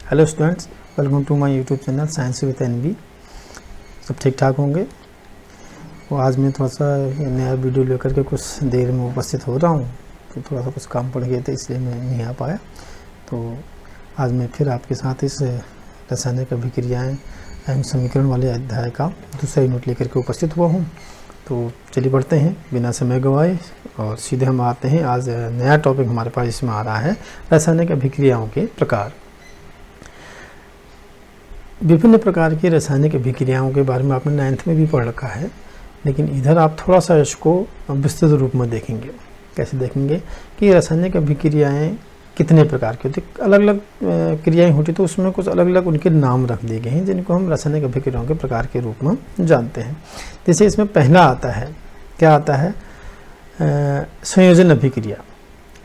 Hello students, welcome to my YouTube channel science with NV. सब ठीक ठाक होंगे। तो आज मैं थोड़ा सा नया वीडियो लेकर के कुछ देर में उपस्थित हो रहा हूँ। तो थोड़ा सा कुछ काम पड़ गया था, इसलिए मैं नहीं आ पाया। तो आज मैं फिर आपके साथ इस रासायनिक अभिक्रियाएँ एवं समीकरण वाले अध्याय का दूसरा यूनिट लेकर के उपस्थित हुआ हूँ। तो चलिए बढ़ते हैं बिना समय गंवाए और सीधे हम आते हैं। आज नया टॉपिक हमारे पास इसमें आ रहा है रासायनिक अभिक्रियाओं के प्रकार। विभिन्न प्रकार की रासायनिक अभिक्रियाओं के बारे में आपने 9th में भी पढ़ रखा है, लेकिन इधर आप थोड़ा सा इसको विस्तृत रूप में देखेंगे। कैसे देखेंगे कि रासायनिक अभिक्रियाएं कितने प्रकार की होती, अलग अलग क्रियाएं होती, तो उसमें कुछ अलग अलग उनके नाम रख दिए गए हैं जिनको हम रासायनिक अभिक्रियाओं के प्रकार के रूप में जानते हैं। जैसे इसमें पहला आता है, क्या आता है, संयोजन अभिक्रिया।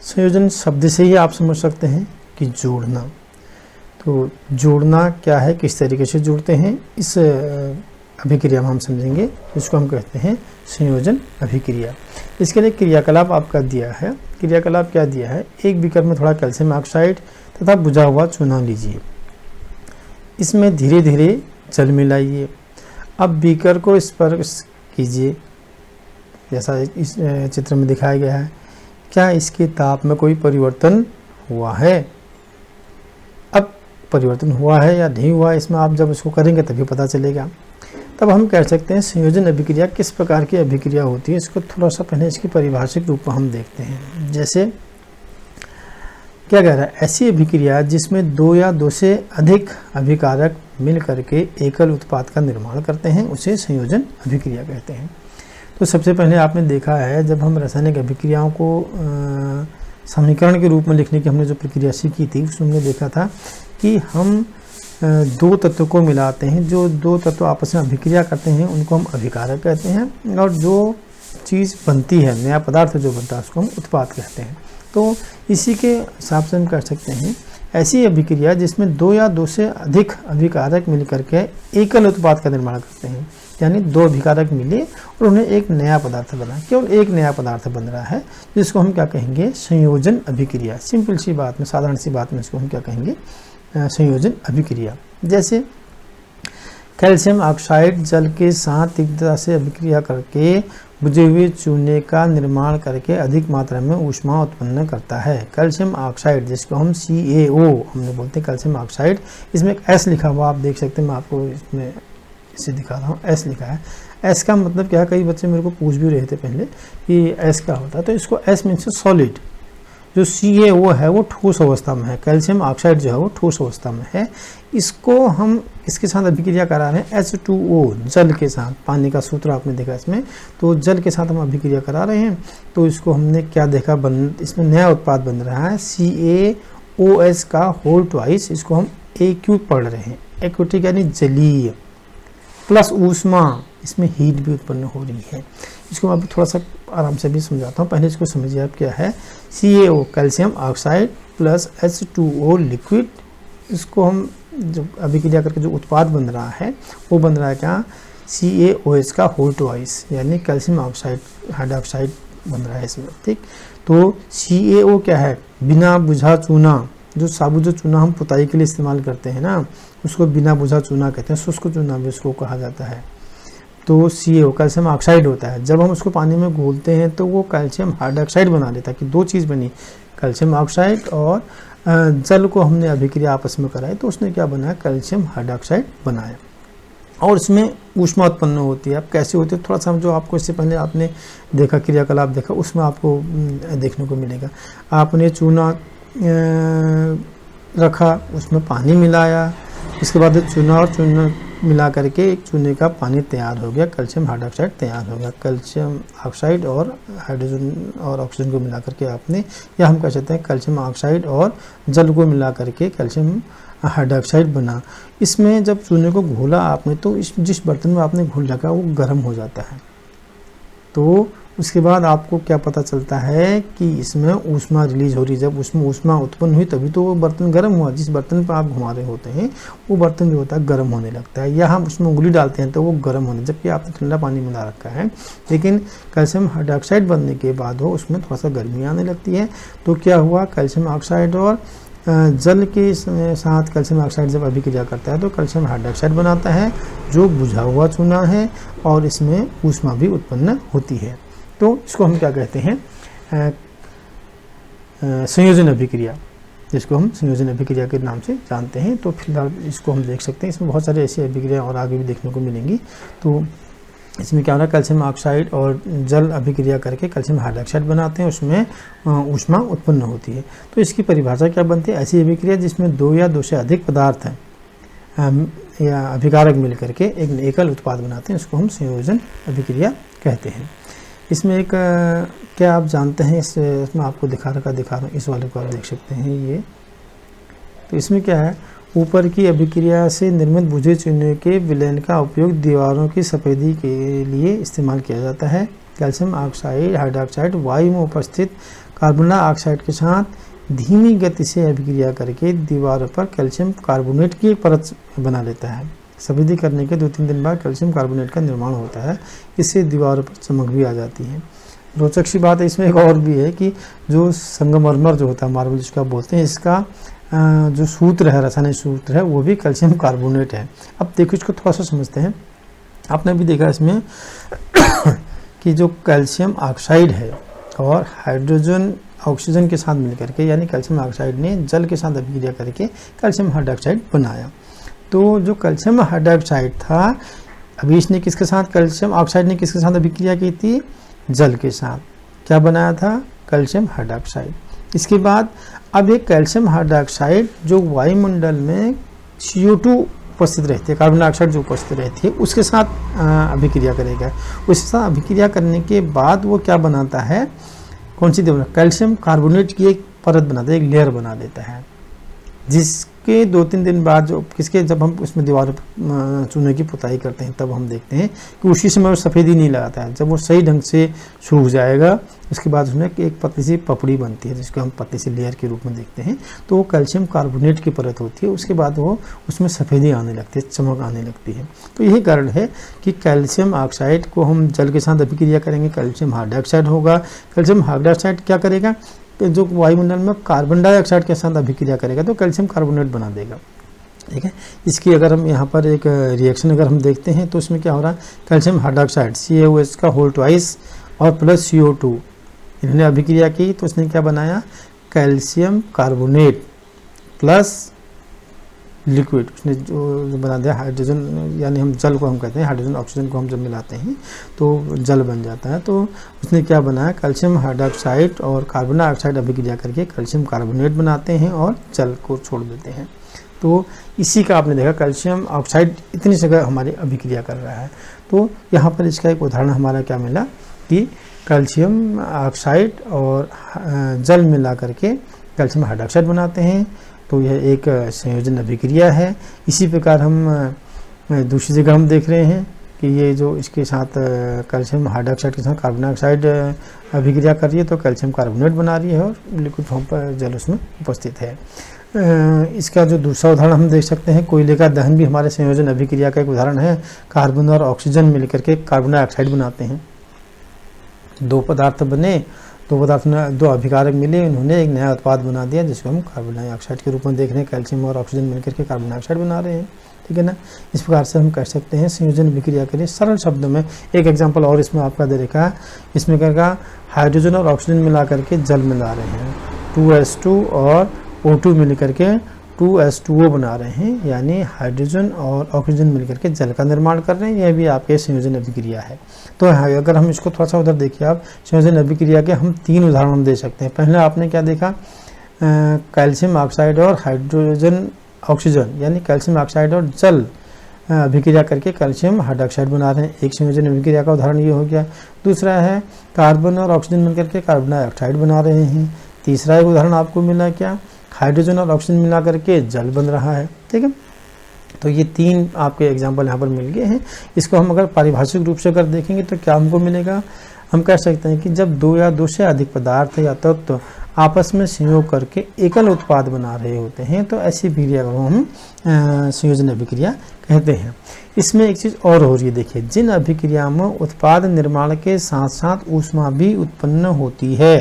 संयोजन शब्द से ही आप समझ सकते हैं कि जोड़ना। तो जोड़ना क्या है, किस तरीके से जोड़ते हैं, इस अभिक्रिया में हम समझेंगे। इसको हम कहते हैं संयोजन अभिक्रिया। इसके लिए क्रियाकलाप आपका दिया है। क्रियाकलाप क्या दिया है, एक बीकर में थोड़ा कैल्शियम ऑक्साइड तथा बुझा हुआ चूना लीजिए, इसमें धीरे धीरे जल मिलाइए। अब बीकर को स्पर्श कीजिए, जैसा इस चित्र में दिखाया गया है। क्या इसके ताप में कोई परिवर्तन हुआ है? अब परिवर्तन हुआ है या नहीं हुआ, इसमें आप जब इसको करेंगे तभी पता चलेगा। तब हम कह सकते हैं संयोजन अभिक्रिया किस प्रकार की अभिक्रिया होती है। इसको थोड़ा सा पहले इसकी परिभाषिक रूप में हम देखते हैं। जैसे क्या कह रहा है, ऐसी अभिक्रिया जिसमें दो या दो से अधिक अभिकारक मिल करके एकल उत्पाद का निर्माण करते हैं, उसे संयोजन अभिक्रिया कहते हैं। तो सबसे पहले आपने देखा है, जब हम रासायनिक अभिक्रियाओं को समीकरण के रूप में लिखने की हमने जो प्रक्रिया सीखी थी, उसमें हमने देखा था कि हम दो तत्वों को मिलाते हैं। जो दो तत्व आपस में अभिक्रिया करते हैं उनको हम अभिकारक कहते हैं, और जो चीज़ बनती है, नया पदार्थ जो बनता है, उसको हम उत्पाद कहते हैं। तो इसी के हिसाब से हम कह सकते हैं ऐसी अभिक्रिया जिसमें दो या दो से अधिक अभिकारक मिलकर के एकल उत्पाद का निर्माण करते हैं। यानी दो अभिकारक मिले और उन्हें एक नया पदार्थ बना, केवल एक नया पदार्थ बन रहा है, जिसको हम क्या कहेंगे, संयोजन अभिक्रिया। सिंपल सी बात में, साधारण सी बात में इसको हम क्या कहेंगे, संयोजन अभिक्रिया। जैसे कैल्शियम ऑक्साइड जल के साथ तीव्रता से अभिक्रिया करके बुझे हुए चूने का निर्माण करके अधिक मात्रा में ऊष्मा उत्पन्न करता है। कैल्शियम ऑक्साइड, जिसको हम CaO हमने बोलते हैं कैल्शियम ऑक्साइड, इसमें एक S लिखा हुआ आप देख सकते हैं। मैं आपको इसमें इसे दिखा रहा हूँ, S लिखा है। S का मतलब क्या है, कई बच्चे मेरे को पूछ भी रहे थे पहले कि S क्या होता है। तो इसको S मीन्स सॉलिड, जो CaO है वो ठोस अवस्था में है, कैल्शियम ऑक्साइड जो है वो ठोस अवस्था में है। इसको हम इसके साथ अभिक्रिया करा रहे हैं H2O, जल के साथ। पानी का सूत्र आपने देखा इसमें, तो जल के साथ हम अभिक्रिया करा रहे हैं। तो इसको हमने क्या देखा, इसमें नया उत्पाद बन रहा है CaOH का होल ट्वाइस। इसको हम एक्यूट पढ़ रहे हैं। एक्यूटिक यानी जलीय प्लस ऊष्मा, इसमें हीट भी उत्पन्न हो रही है। इसको मैं अभी थोड़ा सा आराम से भी समझाता हूँ। पहले इसको समझिए आप, क्या है CaO calcium oxide plus H2O liquid. इसको हम जब अभिक्रिया करके जो उत्पाद बन रहा है वो बन रहा है क्या, CaOH का होल ट्वाइस, यानी कैल्शियम ऑक्साइड हाइड्रोक्साइड बन रहा है इसमें। ठीक, तो CaO क्या है, बिना बुझा चूना। जो साबुत जो चूना हम पुताई के लिए इस्तेमाल करते हैं ना, उसको बिना बुझा चूना कहते हैं, शुष्क चूना भी उसको कहा जाता है। तो CaO कैल्शियम ऑक्साइड होता है। जब हम उसको पानी में घोलते हैं तो वो कैल्शियम हाइड्रोक्साइड बना देता है, कि दो चीज़ बनी, कैल्शियम ऑक्साइड और जल को हमने अभिक्रिया आपस में कराई तो उसने क्या बनाया, कैल्शियम हाइड्रोक्साइड बनाया। और इसमें ऊष्मा उत्पन्न होती है। अब कैसे होती है, थोड़ा सा जो आपको इससे पहले आपने देखा क्रियाकलाप देखा, उसमें आपको देखने को मिलेगा। आपने चूना रखा, उसमें पानी मिलाया, इसके बाद चूना और चूना मिला करके एक चूने का पानी तैयार हो गया, कैल्शियम हाइड्रोक्साइड तैयार हो गया। कैल्शियम ऑक्साइड और हाइड्रोजन और ऑक्सीजन को मिला करके आपने, या हम कह सकते हैं कैल्शियम ऑक्साइड और जल को मिला करके कैल्शियम हाइड्रोक्साइड बना। इसमें जब चूने को घोला आपने, तो जिस बर्तन में आपने घोल रखा वो गर्म हो जाता है। तो उसके बाद आपको क्या पता चलता है कि इसमें ऊष्मा रिलीज हो रही है। जब उसमें ऊष्मा उत्पन्न हुई तभी तो वो बर्तन गर्म हुआ। जिस बर्तन पर आप घुमा रहे होते हैं वो बर्तन जो होता है गर्म होने लगता है, या हम उसमें उंगली डालते हैं तो वो गर्म होने, जबकि आपने ठंडा पानी मिला रखा है। लेकिन कैल्शियम हाइड्रोक्साइड बनने के बाद हो उसमें थोड़ा सा गर्मी आने लगती है। तो क्या हुआ, कैल्शियम ऑक्साइड और जल के साथ कैल्शियम ऑक्साइड जब अभिक्रिया करता है तो कैल्शियम हाइड्रोक्साइड बनाता है जो बुझा हुआ चूना है और इसमें ऊष्मा भी उत्पन्न होती है। तो इसको हम क्या कहते हैं, संयोजन अभिक्रिया, जिसको हम संयोजन अभिक्रिया के नाम से जानते हैं। तो फिलहाल इसको हम देख सकते हैं, इसमें बहुत सारी ऐसी अभिक्रिया और आगे भी देखने को मिलेंगी। तो इसमें क्या हो रहा है, कैल्शियम ऑक्साइड और जल अभिक्रिया करके कैल्शियम हाइड्रोक्साइड बनाते हैं, उसमें ऊष्मा उत्पन्न होती है। तो इसकी परिभाषा क्या बनती है, ऐसी अभिक्रिया जिसमें दो या दो से अधिक पदार्थ हैं या अभिकारक मिल करके एक एकल उत्पाद बनाते हैं, उसको हम संयोजन अभिक्रिया कहते हैं। इसमें एक क्या आप जानते हैं, इसमें आपको दिखा रहा हूँ, इस वाले को आप देख सकते हैं ये। तो इसमें क्या है, ऊपर की अभिक्रिया से निर्मित बुझे चूने के विलयन का उपयोग दीवारों की सफेदी के लिए इस्तेमाल किया जाता है। कैल्शियम ऑक्साइड हाइड्रोक्साइड वायु में उपस्थित कार्बन ऑक्साइड के साथ धीमी गति से अभिक्रिया करके दीवारों पर कैल्शियम कार्बोनेट की एक परत बना लेता है। सफेदी करने के 2-3 दिन बाद कैल्शियम कार्बोनेट का निर्माण होता है, इससे दीवारों पर चमक भी आ जाती है। रोचक सी बात है इसमें एक और भी है कि जो संगमरमर जो होता है, मार्बल जिसको आप बोलते हैं, इसका जो सूत्र है, रासायनिक सूत्र है, वो भी कैल्शियम कार्बोनेट है। अब देखो इसको थोड़ा सा समझते हैं। आपने भी देखा इसमें कि जो कैल्शियम ऑक्साइड है और हाइड्रोजन ऑक्सीजन के साथ मिलकर के, यानी कैल्शियम ऑक्साइड ने जल के साथ अभिक्रिया करके कैल्शियम हाइड्रोक्साइड बनाया। तो जो कैल्शियम हाइड्रोक्साइड था, अभी इसने किसके साथ, कैल्शियम ऑक्साइड ने किसके साथ अभिक्रिया की थी, जल के साथ। क्या बनाया था, कैल्शियम हाइड्रोक्साइड। इसके बाद अब एक कैल्शियम हाइड्रोक्साइड जो वायुमंडल में CO2 उपस्थित रहती है, कार्बन डाइऑक्साइड जो उपस्थित रहती है, उसके साथ अभिक्रिया करेगा। उसके साथ अभिक्रिया करने के बाद वो क्या बनाता है, कौन सी दीवार, कैल्शियम कार्बोनेट की एक परत बनाता है, एक लेयर बना देता है, जिसके 2-3 दिन बाद जब हम उसमें दीवार चूने की पुताई करते हैं तब हम देखते हैं कि उसी समय वो सफ़ेदी नहीं लगाता है। जब वो सही ढंग से सूख जाएगा उसके बाद उसमें एक पतली सी पपड़ी बनती है, जिसको हम पतली सी लेयर के रूप में देखते हैं। तो वो कैल्शियम कार्बोनेट की परत होती है, उसके बाद वो उसमें सफ़ेदी आने लगती है, चमक आने लगती है। तो यही कारण है कि कैल्शियम ऑक्साइड को हम जल के साथ अभिक्रिया करेंगे, कैल्शियम हाइड्रोक्साइड होगा। कैल्शियम हाइड्रोक्साइड क्या करेगा, जो वायुमंडल में कार्बन डाइऑक्साइड के साथ अभिक्रिया करेगा तो कैल्शियम कार्बोनेट बना देगा। ठीक है, इसकी अगर हम यहाँ पर एक रिएक्शन अगर हम देखते हैं तो इसमें क्या हो रहा है, कैल्शियम हाइड्रोक्साइड CaOH का होल ट्वाइस और प्लस CO2 इन्होंने अभिक्रिया की, तो इसने क्या बनाया, कैल्शियम कार्बोनेट प्लस लिक्विड, उसने जो बना दिया हाइड्रोजन, यानी हम जल को हम कहते हैं, हाइड्रोजन ऑक्सीजन को हम जब मिलाते हैं तो जल बन जाता है। तो उसने क्या बनाया, कैल्शियम हाइड्रोक्साइड और कार्बन डाइऑक्साइड अभिक्रिया करके कैल्शियम कार्बोनेट बनाते हैं और जल को छोड़ देते हैं। तो इसी का आपने देखा, कैल्शियम ऑक्साइड इतनी जगह हमारी अभिक्रिया कर रहा है। तो यहाँ पर इसका एक उदाहरण हमारा क्या मिला कि कैल्शियम ऑक्साइड और जल मिला करके कैल्शियम हाइड्रोक्साइड बनाते हैं। तो यह एक संयोजन अभिक्रिया है। इसी प्रकार हम दूसरी जगह हम देख रहे हैं कि ये जो इसके साथ कैल्शियम हाइड्रोक्साइड के साथ कार्बन डाइऑक्साइड अभिक्रिया कर रही है तो कैल्शियम कार्बोनेट बना रही है और लिक्विड फॉर्म पर जल उसमें उपस्थित है। इसका जो दूसरा उदाहरण हम देख सकते हैं, कोयले का दहन भी हमारे संयोजन अभिक्रिया का एक उदाहरण है। कार्बन और ऑक्सीजन मिलकर के कार्बन डाइऑक्साइड बनाते हैं। दो पदार्थ बने, दो अभिकारक मिले, उन्होंने एक नया उत्पाद बना दिया जिसको हम कार्बन डाइऑक्साइड के रूप में देख रहे हैं। कैल्शियम और ऑक्सीजन मिलकर के कार्बन डाइऑक्साइड बना रहे हैं। ठीक है ना, इस प्रकार से हम कह सकते हैं संयोजन अभिक्रिया के लिए सरल शब्दों में एक एग्जांपल और इसमें आपका दे रखा है। इसमें क्या, हाइड्रोजन और ऑक्सीजन मिला करके जल मिला रहे हैं, 2H2 और O2 मिल करके 2H2O बना रहे हैं, यानी हाइड्रोजन और ऑक्सीजन मिलकर के जल का निर्माण कर रहे हैं। यह भी आपके संयोजन अभिक्रिया है। तो अगर हम इसको थोड़ा सा उधर देखिए, आप संयोजन अभिक्रिया के हम 3 उदाहरण हम दे सकते हैं। पहले आपने क्या देखा, कैल्शियम ऑक्साइड और हाइड्रोजन ऑक्सीजन, यानी कैल्शियम ऑक्साइड और जल अभिक्रिया करके कैल्शियम हाइड्रोक्साइड बना रहे हैं। एक संयोजन अभिक्रिया का उदाहरण ये हो गया। दूसरा है कार्बन और ऑक्सीजन मिलकर के कार्बन डाइऑक्साइड बना रहे हैं। तीसरा एक उदाहरण आपको मिला क्या, हाइड्रोजन और ऑक्सीजन मिला करके जल बन रहा है। ठीक है, तो ये 3 आपके एग्जाम्पल यहाँ पर मिल गए हैं। इसको हम अगर पारिभाषिक रूप से अगर देखेंगे तो क्या हमको मिलेगा, हम कह सकते हैं कि जब 2 या 2 से अधिक पदार्थ या तत्व तो आपस में संयोग करके एकल उत्पाद बना रहे होते हैं तो ऐसी अभिक्रिया को हम संयोजन अभिक्रिया कहते हैं। इसमें एक चीज़ और हो रही है, देखिए, जिन अभिक्रिया में उत्पाद निर्माण के साथ साथ ऊष्मा भी उत्पन्न होती है,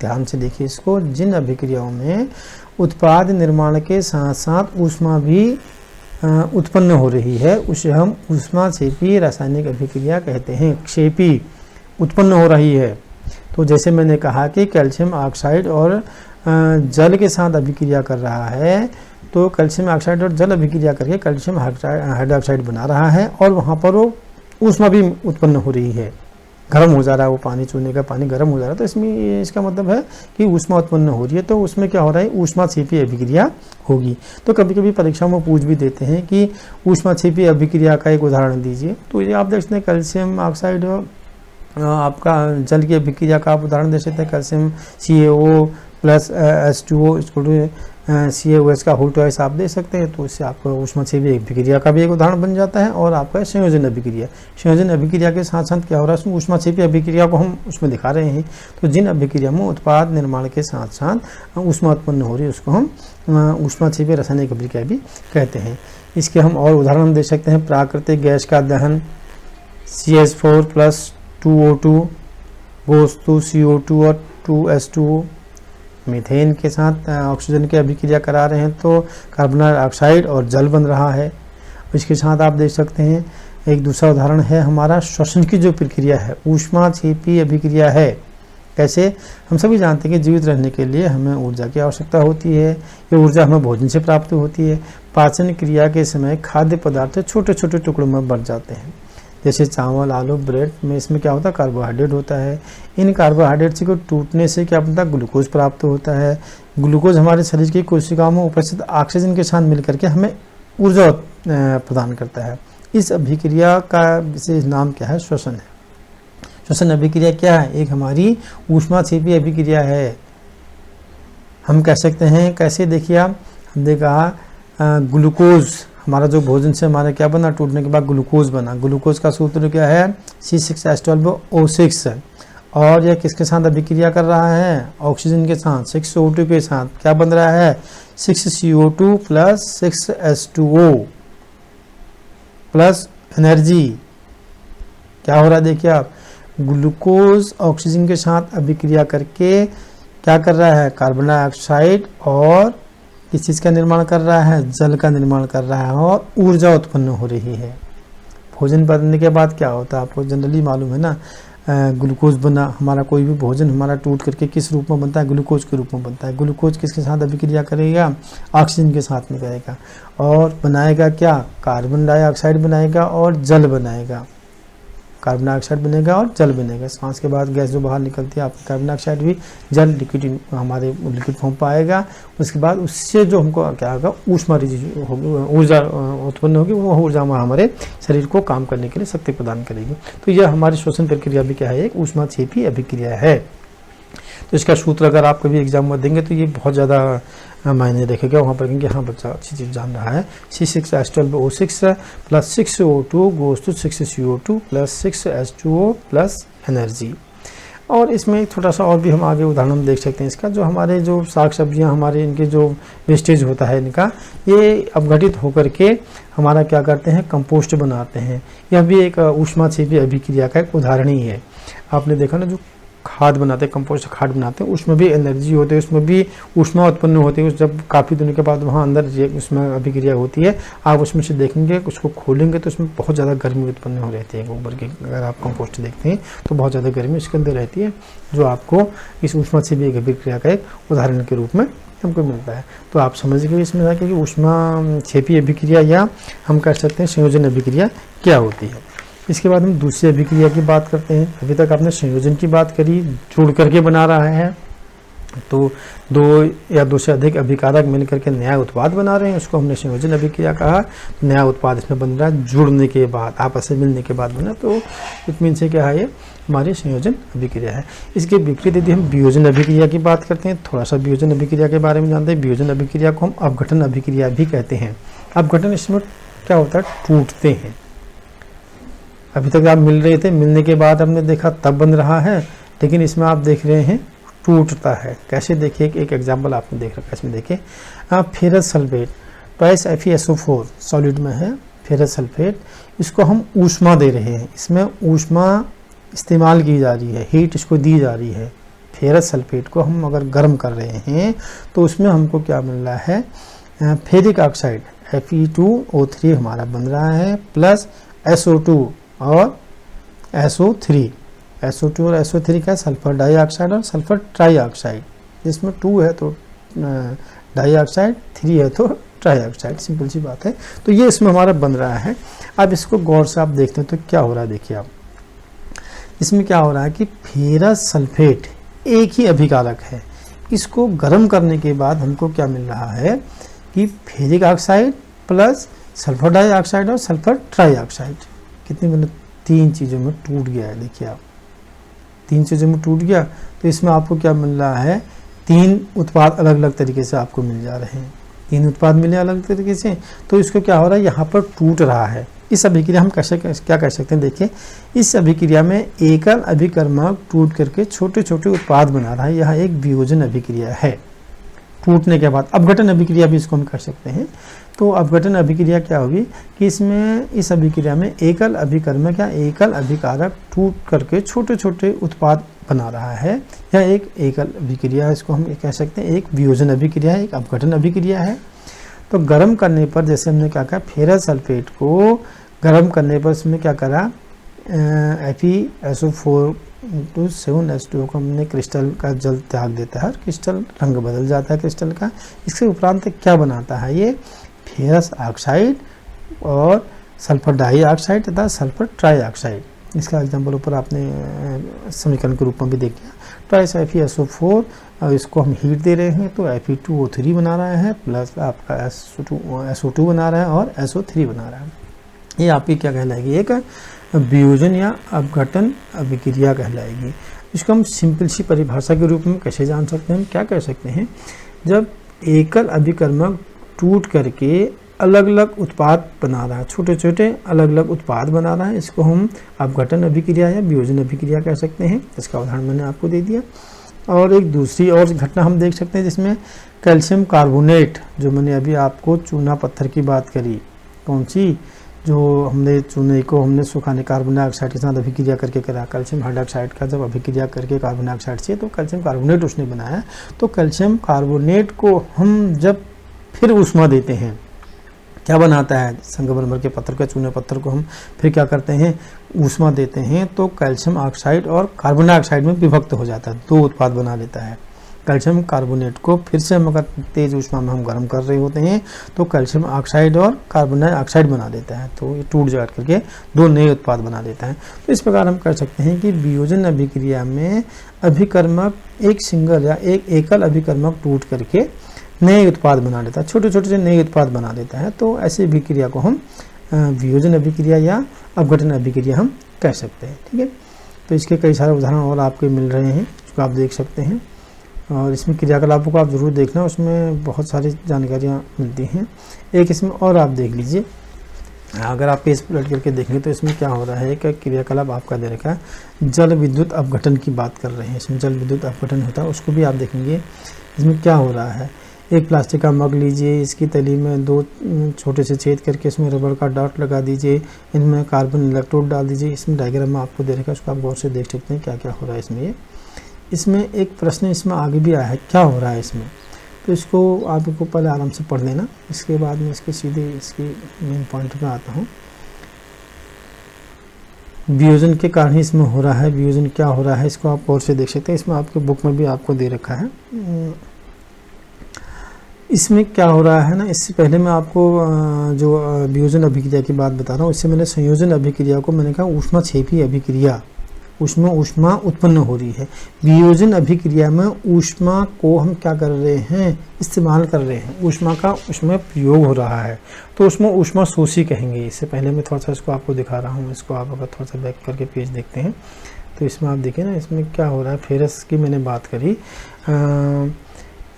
ध्यान से देखिए इसको, जिन अभिक्रियाओं में उत्पाद निर्माण के साथ साथ ऊष्मा भी उत्पन्न हो रही है उसे हम ऊष्माक्षेपी रासायनिक अभिक्रिया कहते हैं। क्षेपी उत्पन्न हो रही है, तो जैसे मैंने कहा कि कैल्शियम ऑक्साइड और जल के साथ अभिक्रिया कर रहा है, तो कैल्शियम ऑक्साइड और जल अभिक्रिया करके कैल्शियम हाइड्रोक्साइड बना रहा है और वहाँ पर वो ऊष्मा भी उत्पन्न हो रही है, गर्म हो जा रहा है, वो पानी चूने का पानी गर्म हो जा रहा है, तो इसमें इसका मतलब है कि ऊष्मा उत्पन्न हो रही है, तो उसमें क्या हो रहा है, ऊष्माक्षेपी अभिक्रिया होगी। तो कभी कभी परीक्षा में पूछ भी देते हैं कि ऊष्माक्षेपी अभिक्रिया का एक उदाहरण दीजिए, तो ये आप देख सकते हैं कैल्शियम ऑक्साइड आपका जल की अभिक्रिया का आप उदाहरण दे सकते हैं, calcium CaO plus H2O CaOH का होल ट्वाइस आप दे सकते हैं, तो इससे आपका ऊष्माक्षेपी अभिक्रिया का भी एक उदाहरण बन जाता है। और आपका संयोजन अभिक्रिया, संयोजन अभिक्रिया के साथ साथ क्या हो रहा है, उसमें ऊष्माक्षेपी अभिक्रिया को हम उसमें दिखा रहे हैं। तो जिन अभिक्रिया में उत्पाद निर्माण के साथ साथ ऊष्मा उत्पन्न हो रही है उसको हम ऊष्माक्षेपी रासायनिक अभिक्रिया भी कहते हैं। इसके हम और उदाहरण दे सकते हैं, प्राकृतिक गैस का दहन CH4 plus 2O2 goes to CO2 और 2H2O, मीथेन के साथ ऑक्सीजन की अभिक्रिया करा रहे हैं तो कार्बन डाइऑक्साइड और जल बन रहा है। इसके साथ आप देख सकते हैं एक दूसरा उदाहरण है हमारा श्वसन की जो प्रक्रिया है, ऊष्माक्षेपी अभिक्रिया है। कैसे, हम सभी जानते हैं कि जीवित रहने के लिए हमें ऊर्जा की आवश्यकता होती है, ये ऊर्जा हमें भोजन से प्राप्त होती है। पाचन क्रिया के समय खाद्य पदार्थ छोटे छोटे टुकड़ों में बढ़ जाते हैं, जैसे चावल, आलू, ब्रेड में इसमें क्या होता है, कार्बोहाइड्रेट होता है। इन कार्बोहाइड्रेट को टूटने से क्या बनता है, ग्लूकोज प्राप्त होता है। ग्लूकोज हमारे शरीर की कोशिकाओं में उपस्थित ऑक्सीजन के साथ मिलकर के हमें ऊर्जा प्रदान करता है। इस अभिक्रिया का विशेष नाम क्या है, श्वसन है। श्वसन अभिक्रिया क्या है, एक हमारी ऊष्माक्षेपी अभिक्रिया है। हम कह सकते हैं कैसे, देखिए आप, हमने कहा ग्लूकोज हमारा जो भोजन से हमारा क्या बना, टूटने के बाद ग्लूकोज बना। ग्लूकोज का सूत्र क्या है, C6H12O6, और यह किसके साथ अभिक्रिया कर रहा है, ऑक्सीजन के साथ, 6O2 के साथ। क्या बन रहा है, 6CO2 plus 6H2O plus energy. क्या हो रहा है, देखिए आप, ग्लूकोज ऑक्सीजन के साथ अभिक्रिया करके क्या कर रहा है, कार्बन डाइऑक्साइड और किस चीज़ का निर्माण कर रहा है, जल का निर्माण कर रहा है और ऊर्जा उत्पन्न हो रही है। भोजन बनने के बाद क्या होता है, आपको जनरली मालूम है ना, ग्लूकोज बना, हमारा कोई भी भोजन हमारा टूट करके किस रूप में बनता है, ग्लूकोज के रूप में बनता है। ग्लूकोज किसके साथ अभिक्रिया करेगा, ऑक्सीजन के साथ में करेगा और बनाएगा क्या, कार्बन डाइऑक्साइड बनाएगा और जल बनाएगा। कार्बन डाइऑक्साइड बनेगा और जल बनेगा। सांस के बाद गैस जो बाहर निकलती है आपकी कार्बन डाइऑक्साइड भी जल लिक्विड हमारे लिक्विड फॉर्म पर आएगा। उसके बाद उससे जो हमको क्या होगा, ऊष्मा होगी, ऊर्जा उत्पन्न होगी, वो ऊर्जा हमारे शरीर को काम करने के लिए शक्ति प्रदान करेगी। तो यह हमारी श्वसन प्रक्रिया भी क्या है, एक ऊष्माक्षेपी अभिक्रिया है। तो इसका सूत्र अगर आप कभी एग्जाम में देंगे तो ये बहुत ज़्यादा मायने रखेगा, वहाँ पर कहेंगे हाँ बच्चा अच्छी चीज़ जान रहा है। C6H12O6 plus 6O2 goes to 6CO2 plus 6H2O plus energy. और इसमें एक छोटा सा और भी हम आगे उदाहरण देख सकते हैं इसका, जो हमारे जो साग सब्जियां हमारे इनके जो वेस्टेज होता है इनका, ये अपघटित होकर के हमारा क्या करते हैं, कंपोस्ट बनाते हैं। यह भी एक ऊष्माक्षेपी अभिक्रिया का एक उदाहरण ही है। आपने देखा ना, जो खाद बनाते हैं, कंपोस्ट खाद बनाते हैं, उसमें भी एनर्जी होती है, उसमें भी ऊष्मा उत्पन्न होती है। जब काफ़ी दिनों के बाद वहाँ अंदर उसमें अभिक्रिया होती है, आप उसमें से देखेंगे, उसको खोलेंगे तो उसमें बहुत ज़्यादा गर्मी उत्पन्न हो रहती है। गोबर की अगर आप कंपोस्ट देखते हैं तो बहुत ज़्यादा गर्मी उसके अंदर रहती है, जो आपको इस ऊष्माक्षेपी अभिक्रिया का एक उदाहरण के रूप में हमको मिलता है। तो आप समझ गए इसमें जाके कि ऊष्माक्षेपी अभिक्रिया या हम कह सकते हैं संयोजन अभिक्रिया क्या होती है। इसके बाद हम दूसरी अभिक्रिया की बात करते हैं। अभी तक आपने संयोजन की बात करी, जोड़ करके बना रहा है, तो दो या दो से अधिक अभिकारक मिलकर के नया उत्पाद बना रहे हैं, उसको हमने संयोजन अभिक्रिया कहा। नया उत्पाद इसमें बन रहा है जुड़ने के बाद, आपस में मिलने के बाद बना, तो इट मीन से क्या है, ये हमारी संयोजन अभिक्रिया है। इसके विपरीत यदि हम वियोजन अभिक्रिया की बात करते हैं, थोड़ा सा वियोजन अभिक्रिया के बारे में जानते हैं। वियोजन अभिक्रिया को हम अपघटन अभिक्रिया भी कहते हैं। अपघटन, इसमें क्या होता है, टूटते हैं। अभी तक आप मिल रहे थे, मिलने के बाद हमने देखा तब बन रहा है, लेकिन इसमें आप देख रहे हैं टूटता है। कैसे, देखिए एक एग्जाम्पल आपने देख रखा है, इसमें देखिए ferrous sulphate, twice FeSO4 solid में है फेरस सल्फेट, इसको हम ऊष्मा दे रहे हैं, इसमें ऊष्मा इस्तेमाल की जा रही है, हीट इसको दी जा रही है। फेरस सल्फेट को हम अगर गर्म कर रहे हैं तो उसमें हमको क्या मिल रहा है, फेरिक ऑक्साइड Fe2O3 हमारा बन रहा है, प्लस SO2 और SO3। SO2 और SO3 का सल्फर डाइऑक्साइड और सल्फर ट्राइऑक्साइड, जिसमें 2 है तो डाइऑक्साइड, 3 है तो ट्राइऑक्साइड, सिंपल सी बात है। तो ये इसमें हमारा बन रहा है। अब इसको गौर से आप देखते हैं तो क्या हो रहा है, देखिए आप इसमें क्या हो रहा है कि फेरस सल्फेट एक ही अभिकारक है। इसको गर्म करने के बाद हमको क्या मिल रहा है कि ferric oxide plus sulphur dioxide और सल्फर ट्राइऑक्साइड कितनी मतलब 3 चीज़ों में टूट गया है। देखिए आप 3 चीज़ों में टूट गया, तो इसमें आपको क्या मिल रहा है, 3 उत्पाद अलग अलग तरीके से आपको मिल जा रहे हैं। 3 उत्पाद मिले अलग तरीके से, तो इसको क्या हो रहा है, यहाँ पर टूट रहा है। इस अभिक्रिया हम कैसे क्या कह सकते हैं, देखिए इस अभिक्रिया में एकल अभिकर्मक टूट करके छोटे छोटे उत्पाद बना रहा है। यह एक वियोजन अभिक्रिया है। टूटने के बाद अपघटन अभिक्रिया भी इसको हम कर सकते हैं। तो अपघटन अभिक्रिया क्या होगी कि इसमें इस अभिक्रिया में एकल अभिकर्मक या एकल अभिकारक टूट करके छोटे छोटे उत्पाद बना रहा है। यह एक एकल अभिक्रिया है, इसको हम कह सकते हैं एक वियोजन अभिक्रिया है, एक अपघटन अभिक्रिया है। तो गर्म करने पर जैसे हमने क्या कहा, फेरस सल्फेट को गर्म करने पर इसमें क्या करा, FeSO4 to 7H2O को हमने क्रिस्टल का जल त्याग देता है और क्रिस्टल रंग बदल जाता है क्रिस्टल का। इसके उपरांत क्या बनाता है, ये फेरस ऑक्साइड और सल्फर डाइऑक्साइड तथा सल्फर ट्राइऑक्साइड। इसका एग्जाम्पल ऊपर आपने समीकरण के रूप में भी देख लिया। ट्राइस FeSO4 और इसको हम हीट दे रहे हैं तो Fe2O3 बना रहा है, प्लस आपका SO2 बना रहा है और SO3 बना रहा है। ये आपकी क्या कहलाएगी, एक वियोजन या अपघटन अभिक्रिया कहलाएगी। इसको हम सिंपल सी परिभाषा के रूप में कैसे जान सकते हैं, हम क्या कह सकते हैं, जब एकल अभिकर्मक टूट करके अलग अलग उत्पाद बना रहा है, छोटे छोटे अलग अलग उत्पाद बना रहा है, इसको हम अपघटन अभिक्रिया या वियोजन अभिक्रिया कह सकते हैं। इसका उदाहरण मैंने आपको दे दिया। और एक दूसरी और घटना हम देख सकते हैं जिसमें कैल्शियम कार्बोनेट, जो मैंने अभी आपको चूना पत्थर की बात करी, कौन सी, जो हमने चूने को हमने सुखाने कार्बन डाइऑक्साइड के साथ अभिक्रिया करके करा, कैल्शियम हाइड्रोक्साइड का जब अभिक्रिया करके कार्बन डाइऑक्साइड से तो कैल्शियम कार्बोनेट उसने बनाया। तो कैल्शियम कार्बोनेट को हम जब फिर ऊष्मा देते हैं, क्या बनाता है, संगमरमर के पत्थर के चूने पत्थर को हम फिर क्या करते हैं, ऊष्मा देते हैं तो कैल्शियम ऑक्साइड और कार्बन डाइऑक्साइड में विभक्त हो जाता है, 2 उत्पाद बना लेता है। कैल्शियम कार्बोनेट को फिर से हम अगर तेज ऊष्मा में हम गर्म कर रहे होते हैं तो कैल्शियम ऑक्साइड और कार्बन डाइऑक्साइड बना देता है, तो ये टूट जा करके 2 नए उत्पाद बना देता है। तो इस प्रकार हम कर सकते हैं कि वियोजन अभिक्रिया में अभिकर्मक एक सिंगल या एक एकल अभिकर्मक टूट करके नए उत्पाद बना देता है, छोटे छोटे से नए उत्पाद बना देता है। तो ऐसी अभिक्रिया को हम वियोजन अभिक्रिया या अपघटन अभिक्रिया हम कह सकते हैं। ठीक है, तो इसके कई सारे उदाहरण और आपके मिल रहे हैं, उसको आप देख सकते हैं। और इसमें क्रियाकलापों को आप ज़रूर देखना, उसमें बहुत सारी जानकारियाँ मिलती हैं। एक इसमें और आप देख लीजिए, अगर आप पेज पलट करके देखेंगे तो इसमें क्या हो रहा है, एक क्रियाकलाप आपका दे रखा है, जल विद्युत अपघटन की बात कर रहे हैं। इसमें जल विद्युत अपघटन होता है, उसको भी आप देखेंगे। इसमें क्या हो रहा है, एक प्लास्टिक का मग लीजिए, इसकी तली में 2 छोटे से छेद करके इसमें रबर का डॉट लगा दीजिए, इनमें कार्बन इलेक्ट्रोड डाल दीजिए। इसमें डायग्राम में आपको दे रखा है, उसको आप गौर से देख सकते हैं क्या क्या हो रहा है इसमें। इसमें एक प्रश्न इसमें आगे भी आया है, क्या हो रहा है इसमें, तो इसको आपको पहले आराम से पढ़ लेना, इसके बाद में इसके सीधे इसके मेन पॉइंट पे आता हूँ। वियोजन के कारण ही इसमें हो रहा है, वियोजन क्या हो रहा है इसको आप और से देख सकते हैं। इसमें आपके बुक में भी आपको दे रखा है। इसमें क्या हो रहा है ना, इससे पहले मैं आपको जो वियोजन अभिक्रिया की बात बता रहा हूँ, इससे मैंने संयोजन अभिक्रिया को मैंने कहा ऊष्मा क्षेपी अभिक्रिया, उसमें ऊष्मा उत्पन्न हो रही है। वियोजन अभिक्रिया में ऊष्मा को हम क्या कर रहे हैं, इस्तेमाल कर रहे हैं, ऊष्मा का उसमें प्रयोग हो रहा है, तो उसमें ऊष्मा शोषी कहेंगे। इससे पहले मैं थोड़ा सा इसको आपको दिखा रहा हूँ, इसको आप अगर थोड़ा सा बैक करके पेज देखते हैं तो इसमें आप देखिए ना, इसमें क्या हो रहा है, फेरस की मैंने बात करी,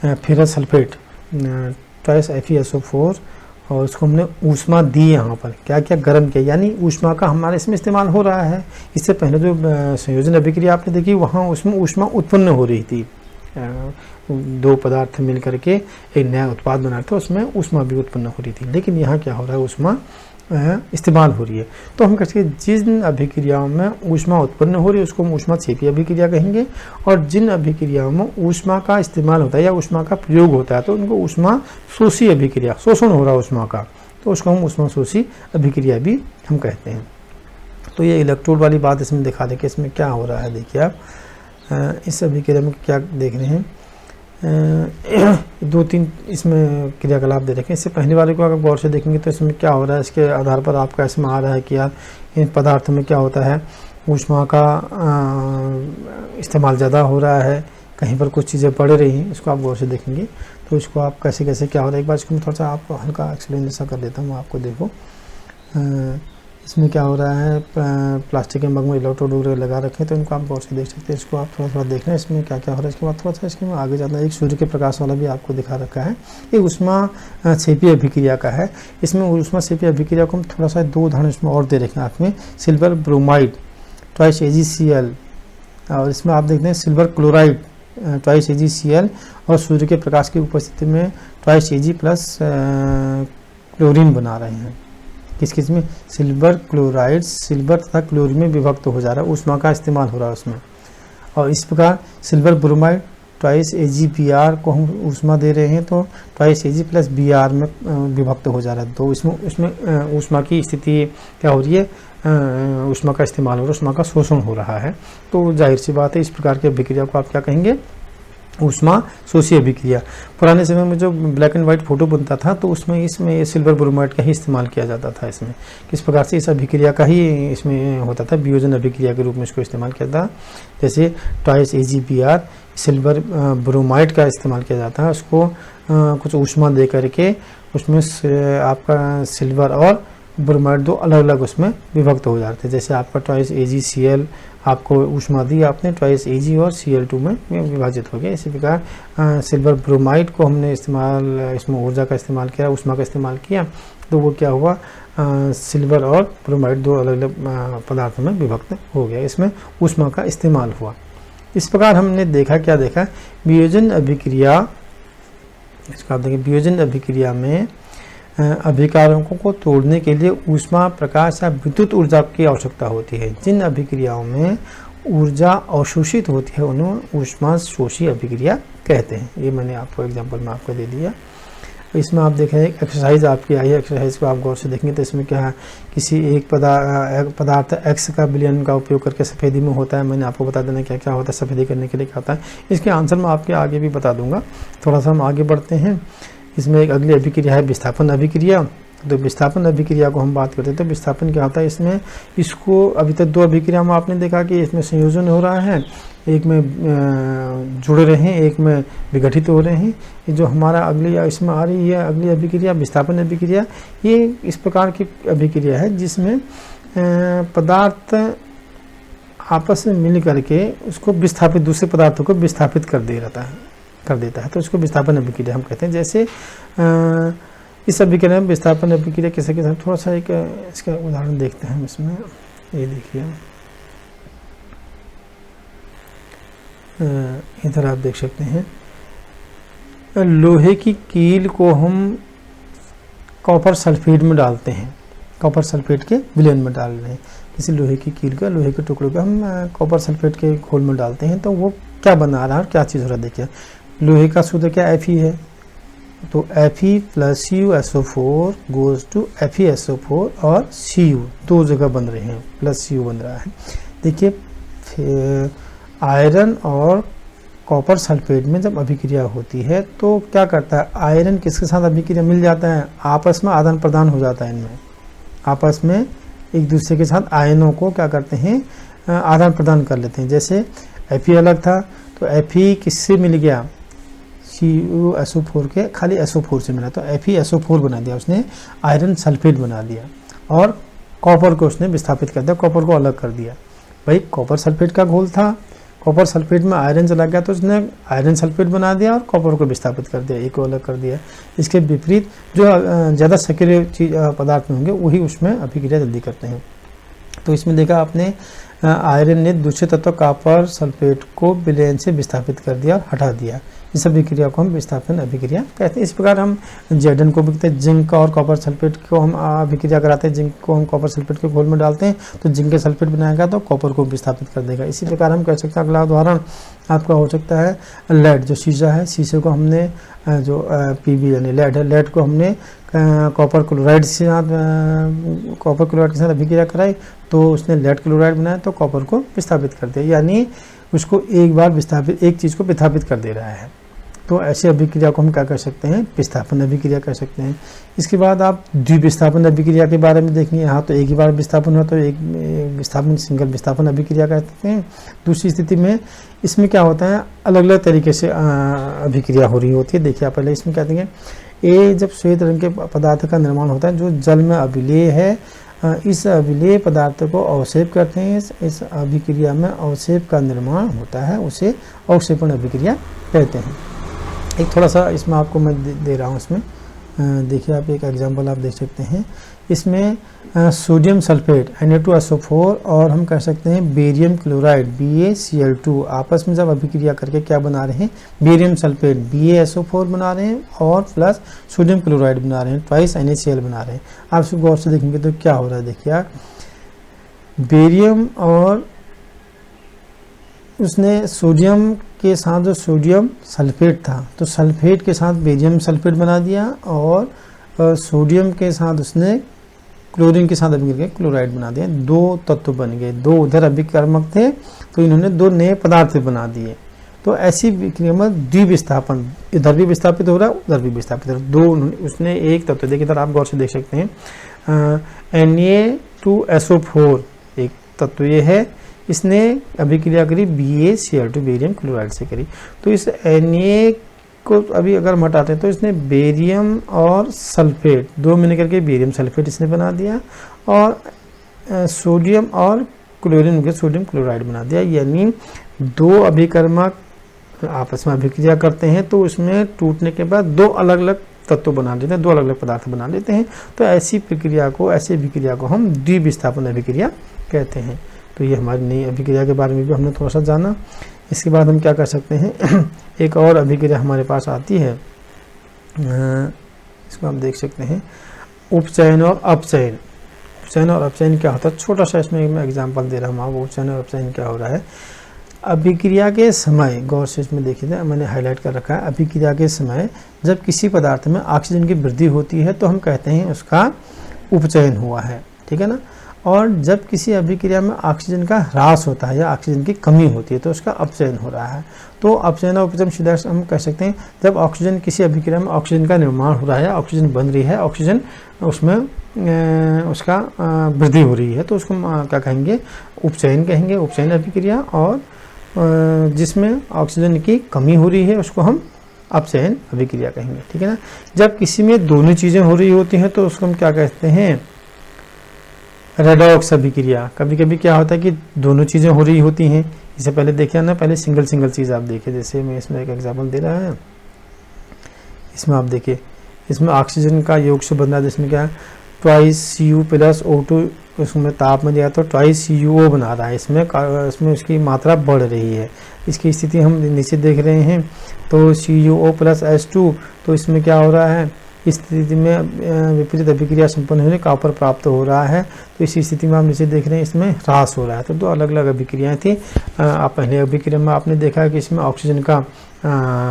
फेरस सल्फेट ट्वाइस FeSO4 और उसको हमने ऊष्मा दी, यहाँ पर क्या क्या गर्म किया, यानी ऊष्मा का हमारे इसमें इस्तेमाल हो रहा है। इससे पहले जो संयोजन अभिक्रिया आपने देखी वहाँ उसमें ऊष्मा उत्पन्न हो रही थी, 2 पदार्थ मिल करके एक नया उत्पाद बना था, उसमें ऊष्मा भी उत्पन्न हो रही थी। लेकिन यहाँ क्या हो रहा है, ऊष्मा इस्तेमाल हो रही है। तो हम कहते हैं जिन अभिक्रियाओं में ऊष्मा उत्पन्न हो रही है उसको हम ऊष्माक्षेपी अभिक्रिया कहेंगे, और जिन अभिक्रियाओं में ऊष्मा का इस्तेमाल होता है या ऊष्मा का प्रयोग होता है तो उनको ऊष्मा शोषी अभिक्रिया, शोषण हो रहा है ऊष्मा का, तो उसको हम ऊष्मा शोषी अभिक्रिया भी हम कहते हैं। तो ये इलेक्ट्रोड वाली बात इसमें दिखा दें कि इसमें क्या हो रहा है। देखिए आप इस अभिक्रिया में क्या देख रहे हैं, 2-3 इसमें क्रियाकलाप दे रखे हैं। इससे पहले वाले को अगर गौर से देखेंगे तो इसमें क्या हो रहा है, इसके आधार पर आपका इसमें आ रहा है कि यार इन पदार्थों में क्या होता है, ऊष्मा का इस्तेमाल ज़्यादा हो रहा है, कहीं पर कुछ चीज़ें पड़ रही हैं, इसको आप गौर से देखेंगे तो इसको आप कैसे कैसे क्या हो रहा है। एक बार इसको मैं थोड़ा सा आपको हल्का एक्सप्लेन ऐसा कर देता हूँ आपको। देखो इसमें क्या हो रहा है, प्लास्टिक के मग में इलेक्ट्रोड वगैरह लगा रखे हैं तो इनको आप गौर से देख सकते हैं। इसको आप थोड़ा थोड़ा देख रहे हैं इसमें क्या क्या हो रहा है। इसके बाद थोड़ा सा इसके में आगे जाता है, एक सूर्य के प्रकाश वाला भी आपको दिखा रखा है, ये ऊष्मा क्षेपी अभिक्रिया का है। इसमें ऊष्मा क्षेपी अभिक्रिया को हम थोड़ा सा 2 उदाहरण इसमें और दे रखे हैं आपमें, सिल्वर ब्रोमाइड ट्वाइस AgCl, और इसमें आप देखते हैं सिल्वर क्लोराइड ट्वाइस AgCl, और सूर्य के प्रकाश की उपस्थिति में ट्वाइस Ag प्लस क्लोरीन बना रहे हैं। किस किस में, सिल्वर क्लोराइड सिल्वर तथा क्लोरीन में विभक्त हो जा रहा है, ऊष्मा का इस्तेमाल हो रहा है उसमें। और इस प्रकार सिल्वर ब्रोमाइड ट्वाइस AgBr को हम ऊष्मा दे रहे हैं तो ट्वाइस Ag प्लस Br में विभक्त हो जा रहा है। तो इसमें ऊष्मा की स्थिति क्या हो रही है, ऊष्मा का इस्तेमाल हो रहा है, ऊष्मा का शोषण हो रहा है। तो जाहिर सी बात है इस प्रकार की अभिक्रिया को आप क्या कहेंगे, ऊष्मा शोषी अभिक्रिया। पुराने समय में जो ब्लैक एंड वाइट फोटो बनता था तो उसमें इसमें सिल्वर ब्रोमाइड का ही इस्तेमाल किया जाता था। इसमें किस प्रकार से इस अभिक्रिया का ही इसमें होता था, वियोजन अभिक्रिया के रूप में इसको इस्तेमाल किया था। जैसे ट्वाइस AgBr सिल्वर ब्रोमाइड का इस्तेमाल किया जाता है, उसको कुछ ऊष्मा दे करके उसमें आपका सिल्वर और ब्रोमाइड 2 अलग अलग उसमें विभक्त हो जाते हैं। जैसे आपका ट्वाइस AgCl आपको ऊष्मा दी आपने, ट्वाइस Ag और Cl2 में विभाजित हो गया। इसी प्रकार सिल्वर ब्रोमाइड को हमने इसमें ऊर्जा का इस्तेमाल किया, ऊष्मा का इस्तेमाल किया, तो वो क्या हुआ, सिल्वर और ब्रोमाइड 2 अलग अलग पदार्थों में विभक्त हो गया, इसमें ऊष्मा का इस्तेमाल हुआ। इस प्रकार हमने देखा, क्या देखा, वियोजन अभिक्रिया, इसको आप देखिए, वियोजन अभिक्रिया में अभिकारकों को तोड़ने के लिए ऊष्मा, प्रकाश या विद्युत ऊर्जा की आवश्यकता होती है। जिन अभिक्रियाओं में ऊर्जा अवशोषित होती है उन्हें ऊष्मा शोषी अभिक्रिया कहते हैं। ये मैंने आपको एग्जांपल में आपको दे दिया। इसमें आप देखें एक एक्सरसाइज आपकी आई है, एक्सरसाइज को आप गौर से देखेंगे तो इसमें क्या है, किसी एक पदार्थ X का विलयन का उपयोग करके सफ़ेदी में होता है। मैंने आपको बता देना क्या क्या होता है, सफ़ेदी करने के लिए क्या होता है। इसके आंसर मैं आपके आगे भी बता दूंगा। थोड़ा सा हम आगे बढ़ते हैं। इसमें एक अगली अभिक्रिया है विस्थापन अभिक्रिया। तो विस्थापन अभिक्रिया को हम बात करते हैं तो विस्थापन क्या होता है, इसमें इसको अभी तक 2 अभिक्रिया में आपने देखा कि इसमें संयोजन हो रहा है, एक में जुड़ रहे हैं, एक में विघटित हो रहे हैं। ये जो हमारा अगली इसमें आ रही है अगली अभिक्रिया विस्थापन अभिक्रिया, ये इस प्रकार की अभिक्रिया है जिसमें पदार्थ आपस में मिल करके उसको विस्थापित, दूसरे पदार्थों को विस्थापित कर देता है, तो इसको विस्थापन अभिक्रिया हम कहते हैं। जैसे इस अभिक्रिया में विस्थापन अभिक्रिया कैसे कैसे, थोड़ा सा एक इसका उदाहरण देखते हैं इसमें। ये देखिए इधर आप देख सकते हैं, लोहे की कील को हम कॉपर सल्फेट में डालते हैं, कॉपर सल्फेट के विलयन में डाल रहे हैं। किसी लोहे की कील का, लोहे के टुकड़े का हम कॉपर सल्फेट के घोल में डालते हैं तो वो क्या बना रहा है और क्या चीज़ हो रहा है। देखिए लोहे का सूत्र क्या Fe है, तो Fe plus CuSO4 goes to FeSO4 और Cu 2 जगह बन रहे हैं, प्लस Cu बन रहा है। देखिए आयरन और कॉपर सल्फेट में जब अभिक्रिया होती है तो क्या करता है, आयरन किसके साथ अभिक्रिया मिल जाता है, आपस में आदान प्रदान हो जाता है। इनमें आपस में एक दूसरे के साथ आयनों को क्या करते हैं, आदान प्रदान कर लेते हैं। जैसे Fe अलग था तो Fe किससे मिल गया, CuSO4 के खाली SO4 से मिला, तो FeSO4 बना दिया उसने, आयरन सल्फेट बना दिया, और कॉपर को उसने विस्थापित कर दिया, कॉपर को अलग कर दिया। भाई कॉपर सल्फेट का घोल था, कॉपर सल्फेट में आयरन चला गया तो उसने आयरन सल्फेट बना दिया और कॉपर को विस्थापित कर दिया, एक को अलग कर दिया। इसके विपरीत जो ज़्यादा सक्रिय पदार्थ में होंगे वही उसमें अभिक्रिया जल्दी करते हैं। तो इसमें देखा आपने आयरन ने दूसरे तत्व कॉपर सल्फेट को विलयन से विस्थापित कर दिया और हटा दिया। इस अभिक्रिया को हम विस्थापन अभिक्रिया कहते हैं। इस प्रकार हम Zn को भी कहते हैं, जिंक और कॉपर सल्फेट को हम अभिक्रिया कराते हैं। जिंक को हम कॉपर सल्फेट के घोल में डालते हैं तो जिंक के सल्फेट बनाएगा तो कॉपर को विस्थापित कर देगा। इसी प्रकार हम कह सकते हैं, अगला उदाहरण आपका हो सकता है लेड, जो शीशा है, शीशे को हमने जो पीबी यानी लेड है, लेड को हमने कॉपर क्लोराइड के साथ अभिक्रिया कराई तो उसने लेड क्लोराइड बनाया तो कॉपर को विस्थापित कर दिया, यानी उसको एक चीज़ को विस्थापित कर दे रहा है। तो ऐसे अभिक्रिया को हम क्या कर सकते हैं, विस्थापन अभिक्रिया कर सकते हैं। इसके बाद आप द्विविस्थापन अभिक्रिया के बारे में देखेंगे। यहाँ तो एक ही बार विस्थापन हो तो एक विस्थापन सिंगल विस्थापन अभिक्रिया कहते हैं। दूसरी स्थिति में इसमें क्या होता है, अलग अलग तरीके से अभिक्रिया हो रही होती है। देखिए आप पहले इसमें कहते हैं ए, जब श्वेत रंग के पदार्थ का निर्माण होता है जो जल में अभिलेय है, इस अभिलेय पदार्थ को अवक्षेप करते हैं। इस अभिक्रिया में अवक्षेप का निर्माण होता है, उसे अवक्षेपण अभिक्रिया कहते हैं। एक थोड़ा सा इसमें आपको मैं दे रहा हूँ। इसमें देखिए आप एक एग्जांपल आप देख सकते हैं। इसमें सोडियम सल्फेट Na2SO4 और हम कह सकते हैं बेरियम क्लोराइड BaCl2 आपस में जब अभिक्रिया करके क्या बना रहे हैं, बेरियम सल्फेट BaSO4 बना रहे हैं और प्लस सोडियम क्लोराइड बना रहे हैं, ट्वाइस NaCl बना रहे हैं। आप इसको गौर से देखेंगे तो क्या हो रहा है, देखिए आप, बेरियम और उसने सोडियम के साथ जो सोडियम सल्फेट था तो सल्फेट के साथ बेरियम सल्फेट बना दिया और सोडियम के साथ उसने क्लोरीन के साथ अभिक्रिया क्लोराइड बना दिया। दो तत्व बन गए, दो उधर अभिकर्मक थे तो इन्होंने दो नए पदार्थ बना दिए। तो ऐसी विक्रिया में द्विविस्थापन, इधर भी विस्थापित हो रहा है उधर भी विस्थापित हो रहा है। दो उसने एक तत्व, देखिए इधर आप गौर से देख सकते हैं Na2SO4 एक तत्व ये है, इसने अभिक्रिया करी BaCl2 बेरियम क्लोराइड से करी। तो इस Na को अभी अगर हम हटाते हैं तो इसने बेरियम और सल्फेट दो मिल करके बेरियम सल्फेट इसने बना दिया और सोडियम और क्लोरीन के सोडियम क्लोराइड बना दिया। यानी दो अभिकर्मक आपस में अभिक्रिया करते हैं तो उसमें टूटने के बाद दो अलग अलग तत्व बना लेते हैं, दो अलग अलग पदार्थ बना लेते हैं। तो ऐसी अभिक्रिया को हम द्विविस्थापन अभिक्रिया कहते हैं। तो ये हमारी नई अभिक्रिया के बारे में भी हमने थोड़ा सा जाना। इसके बाद हम क्या कर सकते हैं, एक और अभिक्रिया हमारे पास आती है, इसको हम देख सकते हैं, उपचयन और अपचयन। उपचयन और अपचयन क्या होता है, छोटा सा इसमें मैं एग्जांपल दे रहा हूँ आपको। उपचयन और अपचयन क्या हो रहा है, अभिक्रिया के समय, गौर से इसमें देखिए मैंने हाईलाइट कर रखा है, अभिक्रिया के समय जब किसी पदार्थ में ऑक्सीजन की वृद्धि होती है तो हम कहते हैं उसका उपचयन हुआ है, ठीक है ना। और जब किसी अभिक्रिया में ऑक्सीजन का ह्रास होता है या ऑक्सीजन की कमी होती है तो उसका अपचयन हो रहा है। तो अपचयन और उपचयन सीधा हम कह सकते हैं, जब ऑक्सीजन किसी अभिक्रिया में ऑक्सीजन का निर्माण हो रहा है, ऑक्सीजन बन रही है, ऑक्सीजन उसमें उसका वृद्धि हो रही है तो उसको क्या कहेंगे, उपचयन कहेंगे, उपचयन अभिक्रिया। और जिसमें ऑक्सीजन की कमी हो रही है उसको हम अपचयन अभिक्रिया कहेंगे, ठीक है ना। जब किसी में दोनों चीज़ें हो रही होती हैं तो उसको हम क्या कहते हैं, रेडॉक्स अभिक्रिया। कभी कभी क्या होता है कि दोनों चीज़ें हो रही होती हैं। इससे पहले देखिए ना, पहले सिंगल चीज़ आप देखिए, जैसे मैं इसमें एक एग्जांपल दे रहा है। इसमें आप देखिए, इसमें ऑक्सीजन का योग से बन रहा है, जिसमें क्या ट्वाइस Cu प्लस O2, उसमें ताप में दिया तो ट्वाइस CuO बना रहा है। इसमें उसकी मात्रा बढ़ रही है। इसकी स्थिति हम नीचे देख रहे हैं तो CuO प्लस H2, तो इसमें क्या हो रहा है, इस स्थिति में विपरीत अभिक्रिया संपन्न होने कॉपर प्राप्त हो रहा है। तो इसी स्थिति में हम नीचे देख रहे हैं इसमें ह्रास हो रहा है। तो दो अलग अलग अभिक्रियाएं थी। आप पहले अभिक्रिया में आपने देखा कि इसमें ऑक्सीजन का